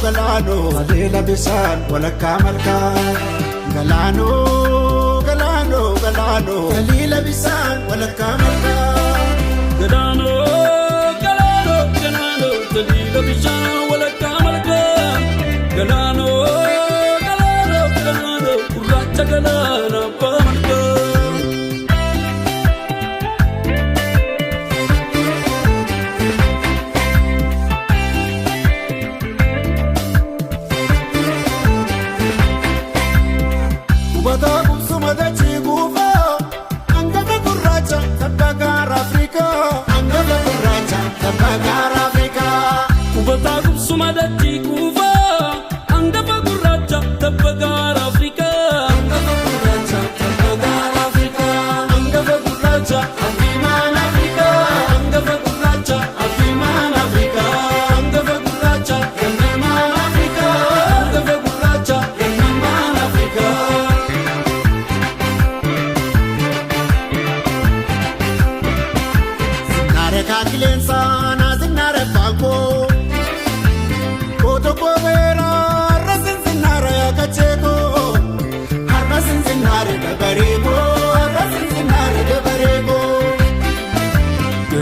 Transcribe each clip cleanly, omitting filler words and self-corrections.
galano Alila bisan wala kamalka Galano galano galano Alila bisan wala kamalka Galano galano galano Alila bisan wala kamalka Galano galano galano Uracha galana pamalka Sumadati kuva, anggap aku raja terbakar Afrika. Anggap aku raja terbakar Afrika. Anggap aku raja Abiman Afrika. Anggap aku raja Abiman Afrika. Anggap aku raja Kenaman Afrika. Anggap aku raja Kenaman Afrika. Zinare kakilen sana, zinare pangko. Povera rasin zinare akacheko Rasin zinare dabarego Rasin zinare dabarego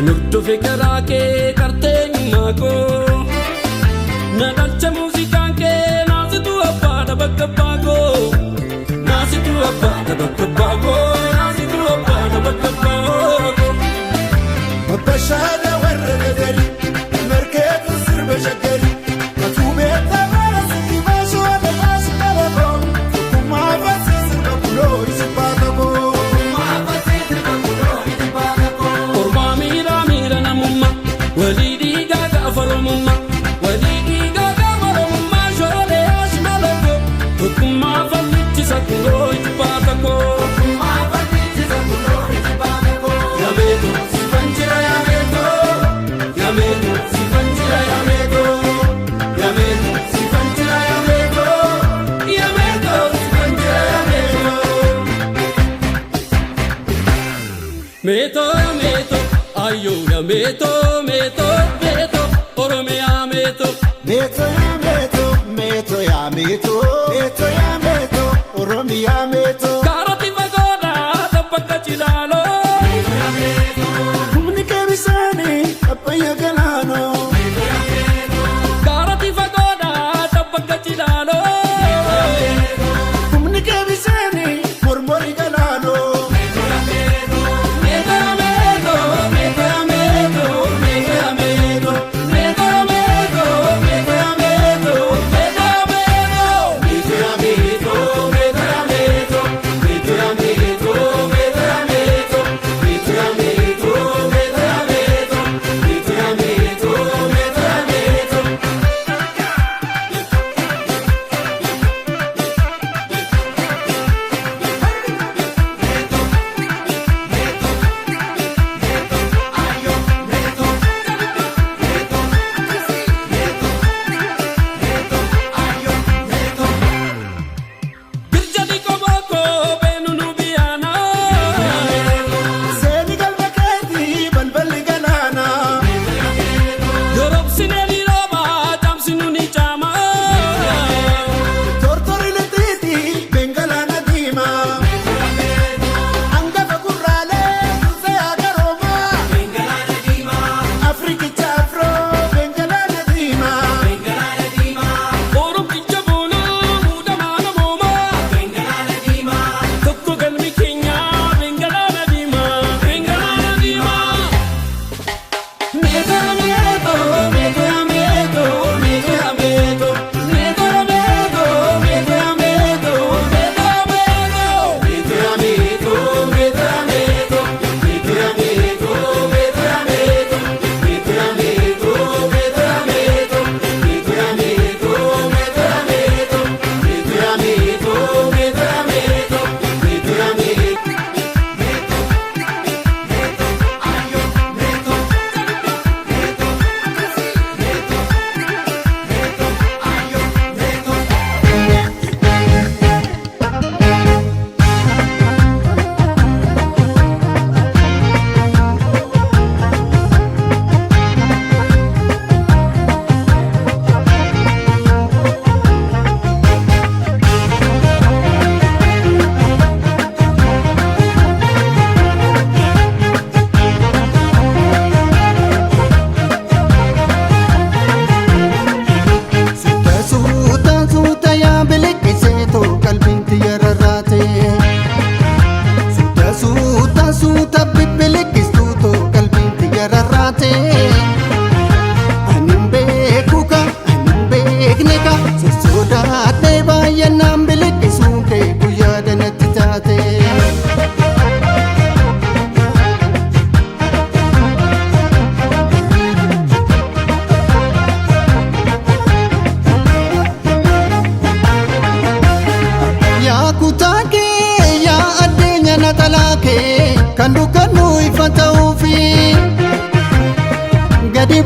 Nukto fikra ke karte mako Nadalcha musika ke nasi tu apa da bakapago Nasi tu apa da bakapago Nasi tu apa da bakapago Mabashada warra dari Merket sirba shakari Meto, meto, ayo ya meto, meto, meto, Oromia meto. Meto ya meto, meto ya meto, meto ya meto, Oromia meto. Karati vagoda, tapaka chilalo. Meto ya meto, kumnika bisani, apaya galano. Meto ya meto, Karati vagoda, tapaka chilalo. Meto ya meto, kumnika bisani, murmuri galano.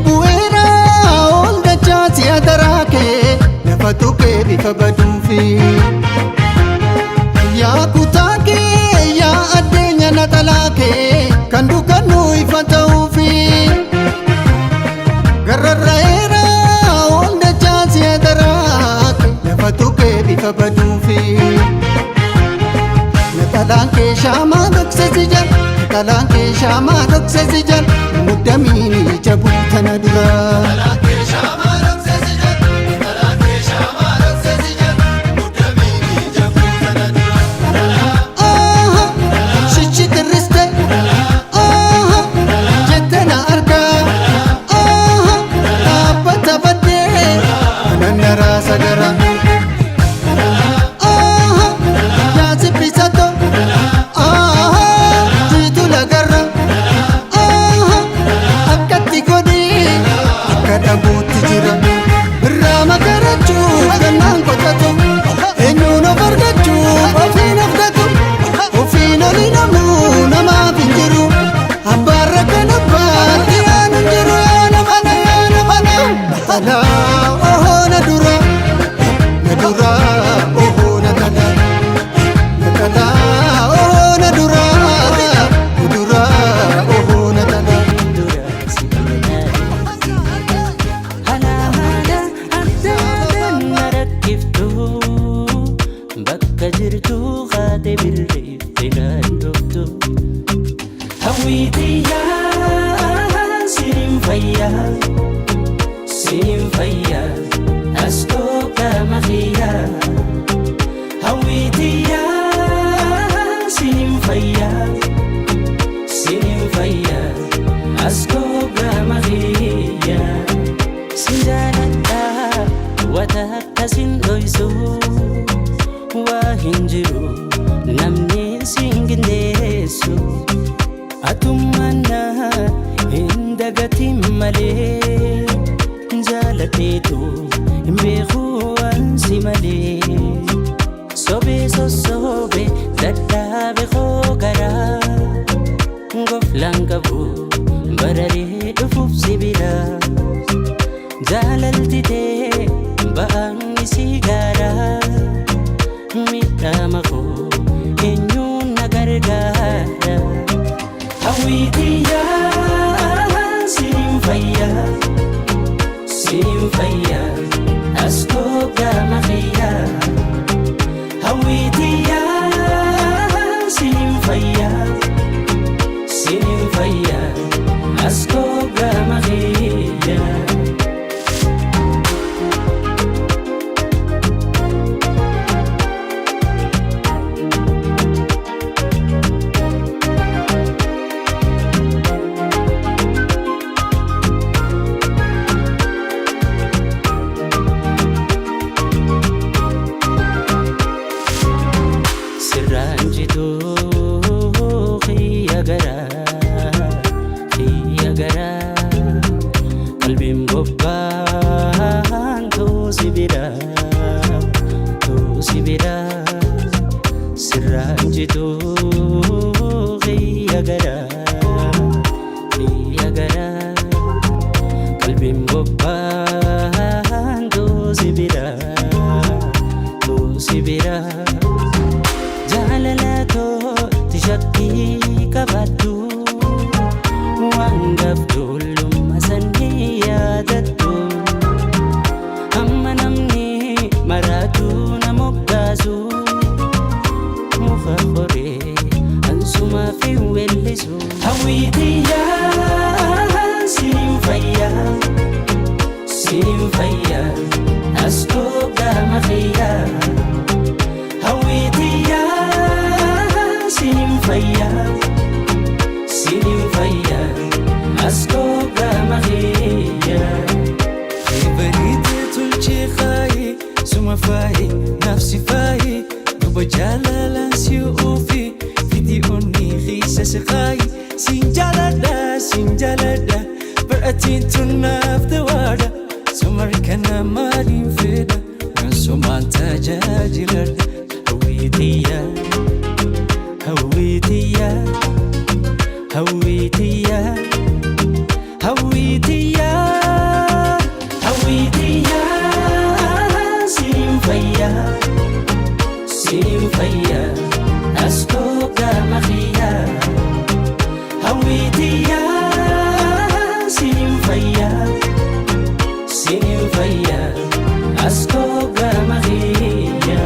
bu'eera ol dachaasi adaraa kee lafa tuqee bifa baduufi yaa kutaa kee yaa addeenya naxalaa kee kan dukkanu ifa ta'uufi gararraa'eera ol dachaasi adaraa kee lafa tuqee bifa baduufi naxalaan kee shaamaa dhoksesi jal naxalaan kee shaamaa dhoksesi jal muddamiini ija buutana dura. Baratin tunaf the wada Sumar kana marin fida Suman tajajilar Hawitiya Hawitiya Hawitiya Hawitiya fayya askoo gama kiyya.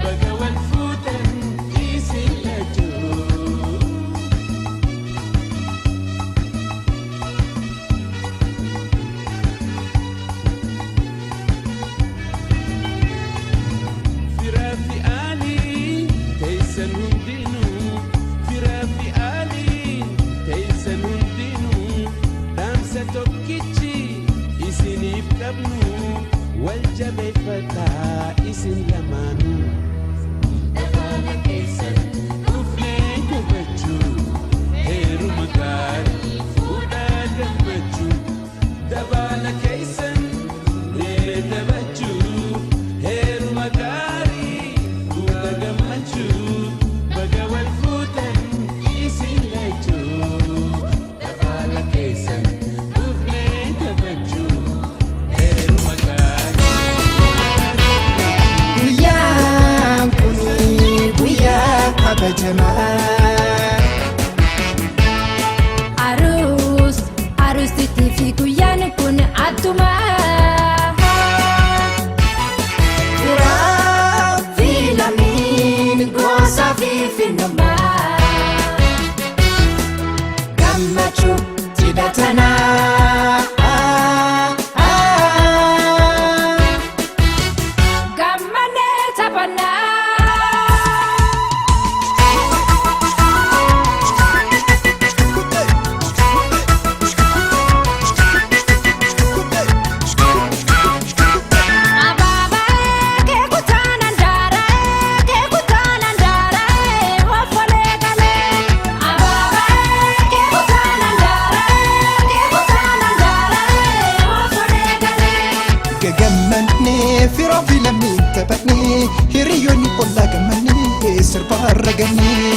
baga wal fuutan isin lachuu. Firaa fi aalii teessan hundinuu, firaa fi aalii teessan hundinuu, dhaamsa tokkichi isiniif qabnu, wal jabeeffataa isin lamaanuu. Dabaala keessan dhufnee gammachuu, heeruma gaarii fuudhaa gammachuu. Dabaala keessan dhufnee gammachuu, heeruma gaarii fuudhaa gammachuu. Baga wal fuutan isin lachuu. Dabaala keessan dhufnee gammachuu, heeruma gaarii. Guyyaan kuni guyyaa kabajamaa. Aruusitti fi guyyaan kun attuma. Firaa fi lammiin gosa fi finummaa. Gammachuu cidha tanaa. Gammadee taphannaa. Abaabaa kee kutaan andaaree, kee kutaan andaaree, waffalee galee. Abaabaa kee kutaan andaaree, kee kutaan andaaree, waffalee galee. Gammannee firoo fi lammiin taphannee hiriyoonni ollaa gammannee sirbaa argannee.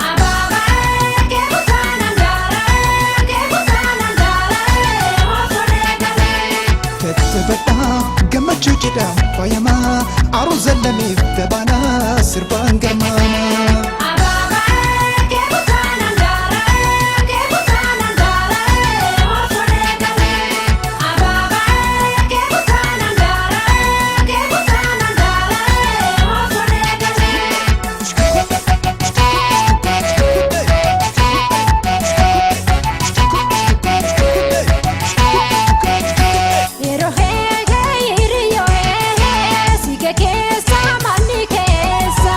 Abaabaa kee kutaan andaaree, kee kutaan andaaree, waffalee galee. Tattaphadhaa gammachuu cidhaa faayamaa aruusa lammiif dabalaa sirbaan garmaamaa. Abaabaa kee kutaan andaaree, kee kutaan andaaree, waffalee galee. Abaabaa kee kutaan andaaree, kee kutaan andaaree, waffalee galee. Yeroo heegee hiriyyoo heegee sige keessa manni keessa.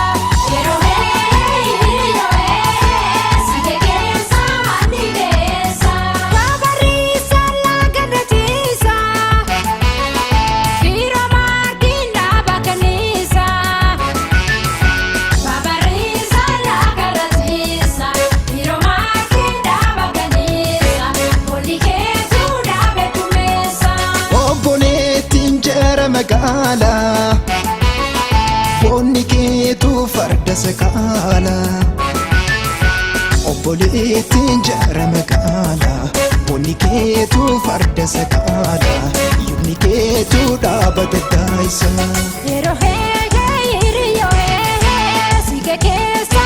Yeroo heegee hiriyyoo heegee sige keessa manni keessa. Babariisa lagarratiisa. Fiiroo maatiin dhaaba kanniisa. Babariisa lagarratiisa. Fiiroo maatiin dhaaba kanniisa. Walii keetuu dhaabe kumeessa. Obboleettiin jara magaalaa boonni keetu farda sakaalaa. Obboleettiin jara magaalaa boonni keetu farda sakaalaa. Yuubni keetu dhaaba gaddaayisaa. Yeroo heegee hiriyyoo heegee sige keessa.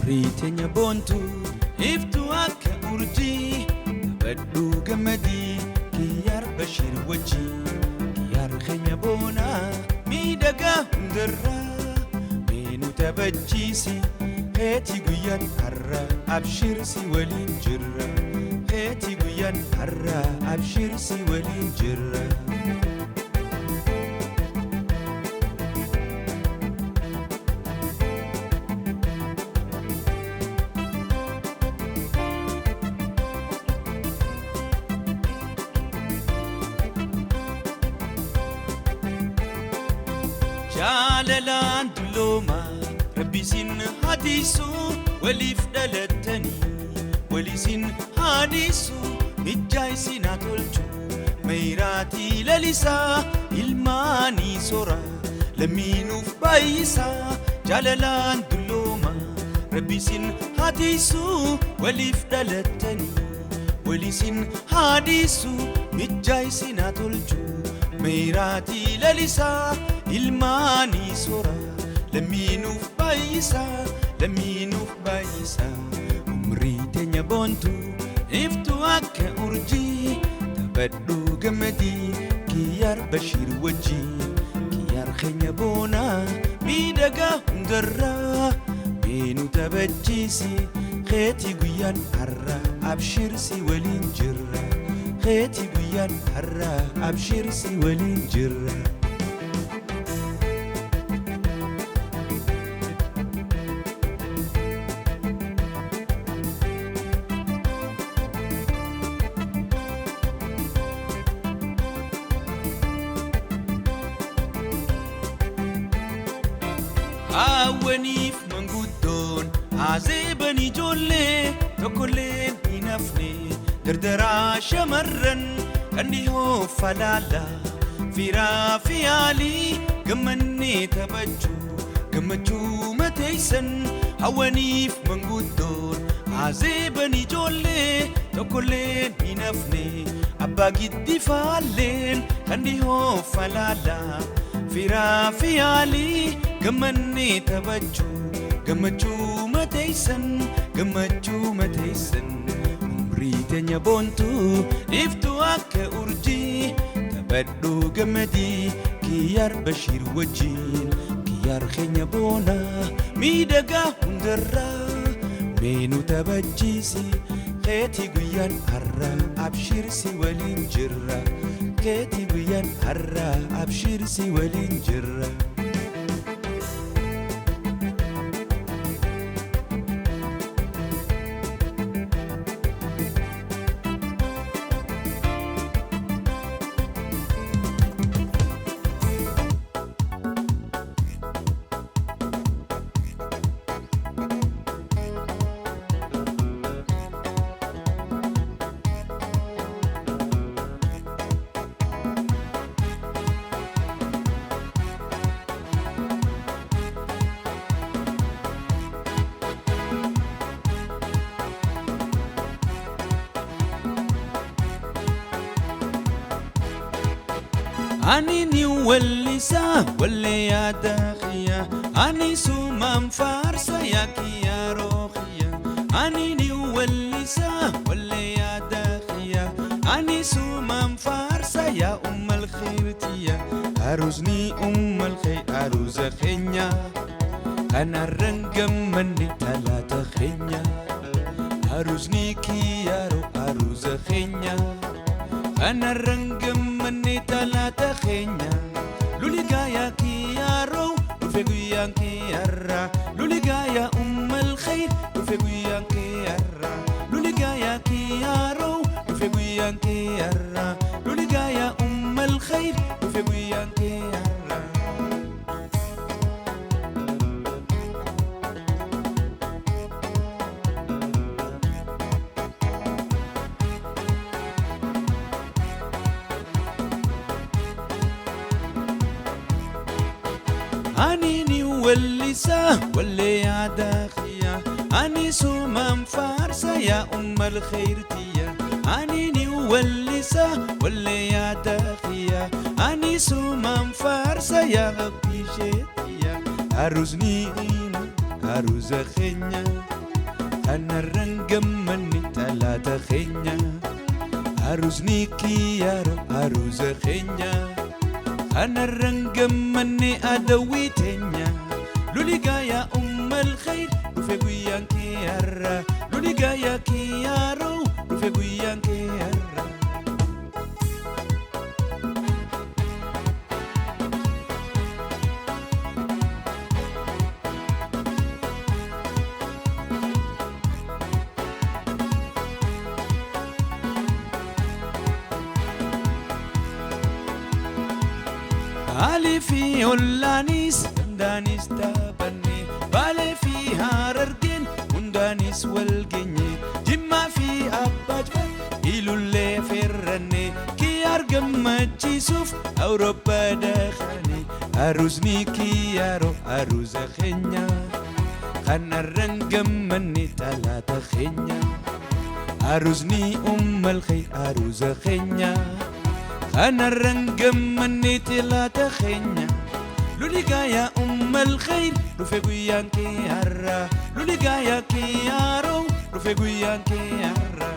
Riiteenya boontuu iftuu akka urjii, badhuu gammadii kiyyaar bashir wajjii. Kiyyaar keenya boonaa miidhagaa hundarraa, meenu taphachiisi heeti guyyaan har'a abshirsi waliin jirra. Heeti guyyaan har'a abshirsi waliin jirra. Jaalalaan dulloomaa rabbisin hadiisu, waliif dhalattanii walisin hadiisu. Mijjaa isin haa tolchu meeyraatii lalisaa, ilmaanii sora lammiinuuf baay'isaa. Jaalalaan dulloomaa rabbisin hadiisu, waliif dhalattanii walisin hadiisu. Mijjaa isin haa tolchu meeraati lalisaa ilmaanii soraa lammiinuuf baay'isaa umrii teenya boontuu iftuu akka urjii taphadhuu gammadii kiyyaar Bashiir wajjii kiyyaar keenya boonaa miidhagaa hundarraa meenu taphachiisi keetii guyyaan har'a abshir si waliin jirra keetii guyyaan har'a abshir si waliin jirra. Awwaniif manguddoon azeebanii ijoollee tokkolleen hin hafne dardaraa shamarran kan dhihoo falaalaa firaa fi yaalii gammannee taphachuu gammachuu mateessan. Awwaniif manguddoon azeebanii ijoollee tokkolleen hin hafne abbaa giddi faalleen kan dhihoo falaalaa firaa fi yaalii gammannee taphachuu gammachuu mateessan umrii teenya boontuu iftuu akka urjii taphadhuu gammadii kiyyaar Bashiir wajjiin kiyyaar keenya boonaa miidhagaa hundarraa meenu taphachiisi keetii guyyaan har'a abshir si waliin jirra keetii guyyaan har'a abshir si waliin jirra. Ani ni wallisa walle ya dakhiya ani sumam farsa ya kiya rohiya ani ni wallisa walle ya dakhiya ani sumam farsa ya ummal khairtiya aruzni ummal khair aruza khenya ana rangam man talata khenya aruzni kiyaro aruza khenya ana rangam manni talata khenya luligaya kiyaro ufeguyan kiyarra luligaya ummal khair ufeguyan kiyarra luligaya kiyaro ufeguyan kiyarra luligaya ummal khair ufeguyan kiyarra. Ani ni wallisa walle ya dakhiya ani sumam farsa ya ummal khairtiya ani ni wallisa walle ya dakhiya ani sumam farsa ya gabishetiya aruzni aruza khenya ana rangam manni talata khenya aruzni kiyaro aruza khenya أنا الرنجم مني أدوي تنيا لوليجايا أم الخير رفيقيان كيارا لوليجايا كيارو رفيقيان كيارا. Ali fi ollanis danis tabanni bale fi harargen undanis walgenye jimma fi abbajfa ilulle ferranne ki argamachisuf Awurooppaa dakhane aruzni kiyaro aruza khenya kanarran gammanni talata khenya aruzni ummal khair aruza khenya أنا الرنجم مني تلا تخينيا لوليكا يا أم الخير رفيقو يانكي هرا لوليكا يا كيارو رفيقو يانكي هرا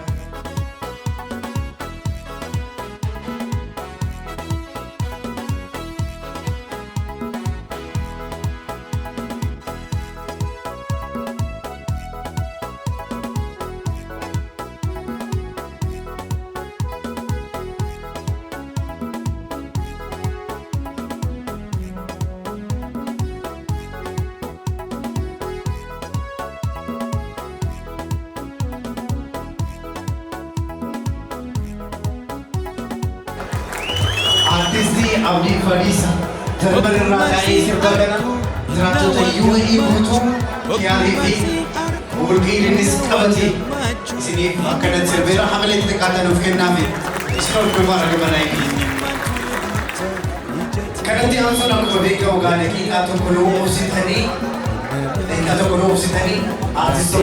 Artisti Audi Farisa Termal Rakai Sirbagana Zratu Tayu Ibutu Kiarifi Urgirinis Kabati Sini Makanan Sirbera Hamalit Dekatan of Kenami Isro Kumara Gamanaki Kanati Anson of Kodeka Oganaki Ato Kulu Sitani Ato Kulu Sitani Artist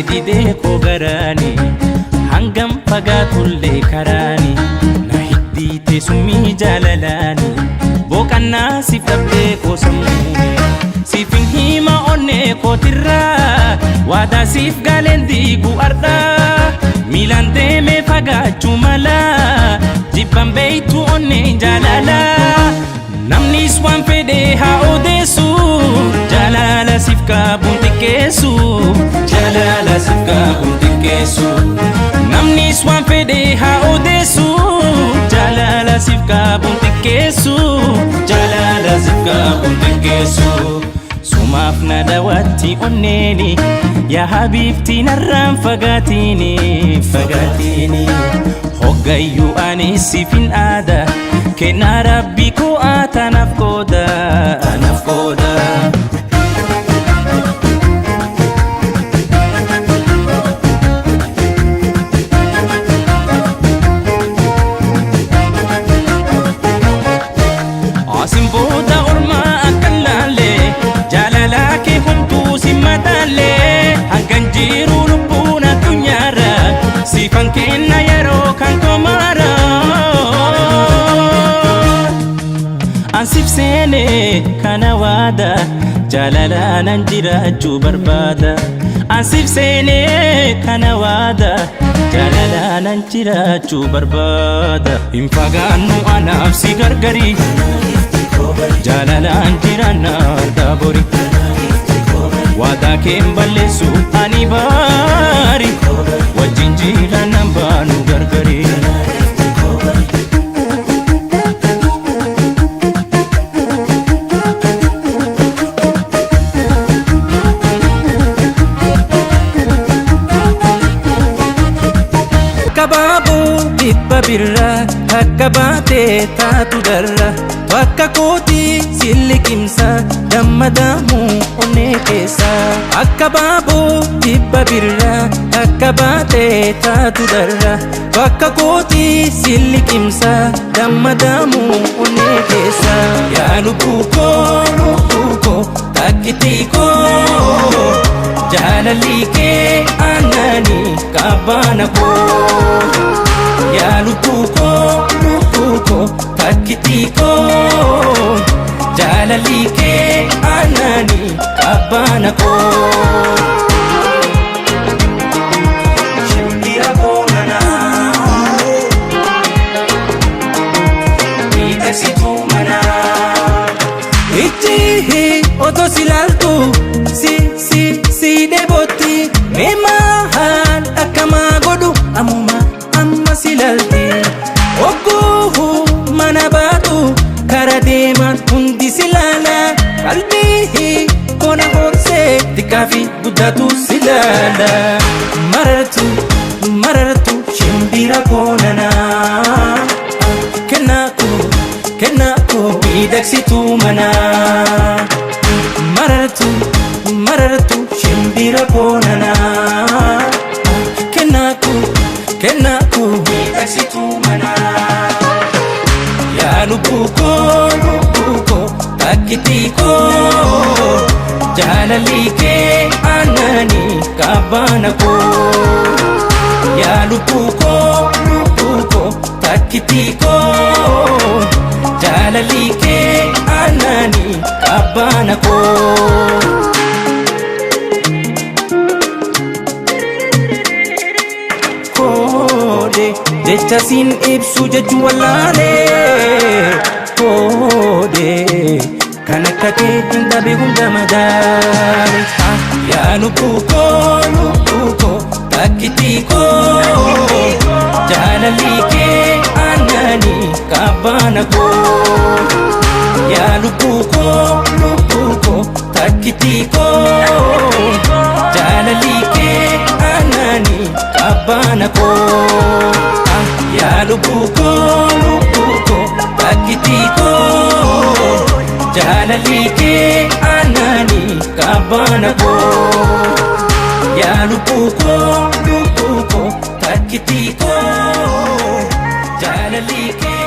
didee koo garaani hangam fagaatullee karaani na hiddiite summii jaalalaani boqannaa siif dhabdee koo sammuuni siifin hima onnee kootirraa waadaa siif gaaleen diigu ardhaa miilaan deemee fagaachuu malaa jibban beeytu onnee jaalalaa namnis waan fedhee haa odeessu jaalala siif qabuun xiqqeessu jaalala siif qabuun xiqqeessu namnis waan fedhee jedhee haa odeessu jaalala siif qabuun xiqqeessu jaalala siif qabuun xiqqeessu sumaaf na daawwatti onneeni yaa habiibti narraan fagaatini fagaatini hoggayyuu ani siifin aada kennaa rabbii koo atanaaf qooda anaaf qooda. Asimboota ormaa akka laalee jaalala kee hunduu si mataalee hangan jiru lubbuun addunyaarra siifan kenna yeroo kan komaara. Ansiif seenee kana waada jaalalaan jiraachuu barbaada. Ansiif seenee kana waada jaalalaan jiraachuu barbaada. Hin fagaannu anaaf si gargari jaalalaan jiraanna daabori waadaa keen balleessu ani baari wajjin jiraanna baanu gargari. Kabaaboo dhibba birraa akka baatee taatu darra bakka kootii silliqimsa dammadaamu onnee keessa. Akka baaboo dhibba birraa akka baatee taatu darra bakka kootii silliqimsa dammadaamu onnee keessa. Yaa lubbuu koo takkitii koo jaalalli kee aanani qabbana koo. Yaa lubbuu koo takkitii koo jaalalli kee aanani qabbana koo. Shimbira koo nanaa miidhagsituu manaa ijji otoo si laaltu si dheebotti mee maal akkamaa godhu amma si laalti ogguu mana baatu kara deeman hundi si laala qalbii kona horsee xiqqaa fi guddaatu si laala. Marartu shimbira koo nanaa kennaa koo miidhagsituu manaa. Marartu shimbira koo nanaa kennaa koo miidhagsituu manaa. Yaa lubbuu koo takkitii koo jaalalli kee aanani qabbana koo. Yaa lubbuu koo takkitii koo jaalalli kee aanani qabbana koo. Jecha siin ibsu jechuun wallaalee koodee kan akka kee hin dhabe hunda madaale. Yaa lubbuu koo takkitii koo jaalalli kee aanani qabbana koo. Yaa lubbuu koo takkitii koo jaalalli kee aanani qabbana koo. Yaa lubbuu koo takkitii koo jaalalli kee aanani qabbana koo. Yaa lubbuu koo takkitii koo jaalalli kee